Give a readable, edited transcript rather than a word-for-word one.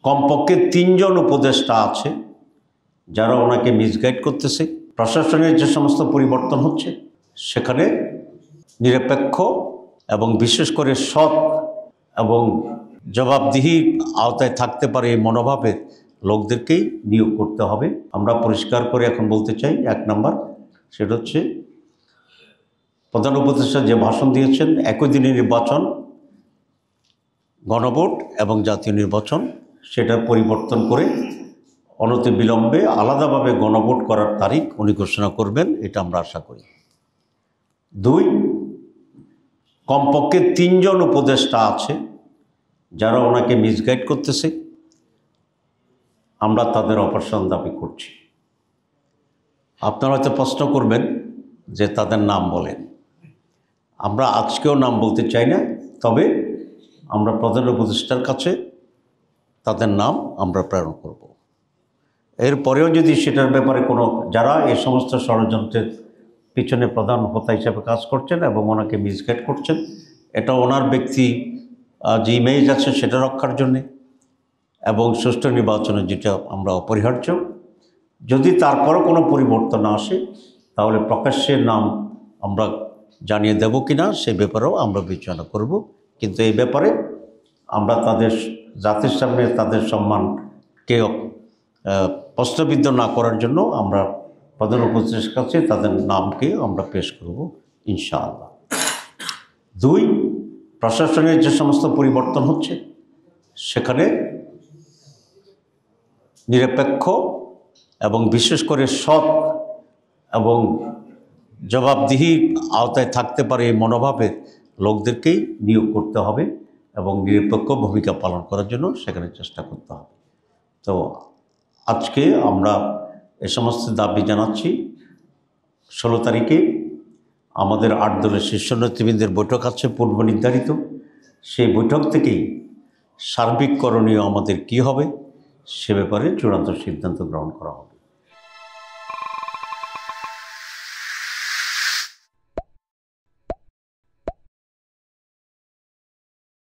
কমপক্ষে 3 জন উপদেষ্টা আছে যারা ওনাকে মিসগাইড করতেছে। প্রশাসনের যে সমস্ত পরিবর্তন হচ্ছে সেখানে নিরপেক্ষ এবং বিশেষ করে সৎ এবং জবাবদিহি আওতায় থাকতে পারে এই মনোভাবের লোকদেরকেই নিয়োগ করতে হবে। আমরা পরিষ্কার করে এখন বলতে চাই, 1 নম্বর সেটা হচ্ছে প্রধান উপদেষ্টা যে ভাষণ দিয়েছেন, একই দিনে নির্বাচন, গণভোট এবং জাতীয় নির্বাচন, সেটা পরিবর্তন করে অনতিবিলম্বে আলাদাভাবে গণভোট করার তারিখ উনি ঘোষণা করবেন, এটা আমরা আশা করি। 2, কমপক্ষে 3 জন উপদেষ্টা আছে যারা ওনাকে মিসগাইড করতেছে, আমরা তাদের অপসারণ দাবি করছি। আপনারা হয়তো প্রশ্ন করবেন যে তাদের নাম বলেন। আমরা আজকেও নাম বলতে চাই না, তবে আমরা প্রধান উপদেষ্টার কাছে তাদের নাম আমরা প্রেরণ করব। এরপরেও যদি সেটার ব্যাপারে কোনো যারা এই সমস্ত ষড়যন্ত্রের পিছনে প্রধান হোতা হিসাবে কাজ করছেন এবং ওনাকে মিসগাইড করছেন, এটা ওনার ব্যক্তি যে ইমেজ আছে সেটা রক্ষার জন্যে এবং সুষ্ঠু নির্বাচনে যেটা আমরা অপরিহার্য, যদি তারপরও কোনো পরিবর্তন আসে তাহলে প্রকাশ্যের নাম আমরা জানিয়ে দেব কিনা সে ব্যাপারেও আমরা বিবেচনা করব। কিন্তু এই ব্যাপারে আমরা তাদের জাতির সামনে তাদের সম্মানকে প্রশ্নবিদ্ধ না করার জন্য আমরা প্রধান উপদেষ্টার কাছে তাদের নামকে আমরা পেশ করব ইনশাআল্লাহ। 2, প্রশাসনের যে সমস্ত পরিবর্তন হচ্ছে সেখানে নিরপেক্ষ এবং বিশেষ করে সৎ এবং জবাবদিহি আওতায় থাকতে পারে এই মনোভাবের লোকদেরকেই নিয়োগ করতে হবে এবং নিরপেক্ষ ভূমিকা পালন করার জন্য সেখানে চেষ্টা করতে হবে। তো আজকে আমরা এ সমস্ত দাবি জানাচ্ছি। 16 তারিখে আমাদের 8 দলের শীর্ষ নেতৃবৃন্দের বৈঠক আছে পূর্ব নির্ধারিত। সেই বৈঠক থেকেই সার্বিক করণীয় আমাদের কী হবে সে ব্যাপারে চূড়ান্ত সিদ্ধান্ত গ্রহণ করা হবে।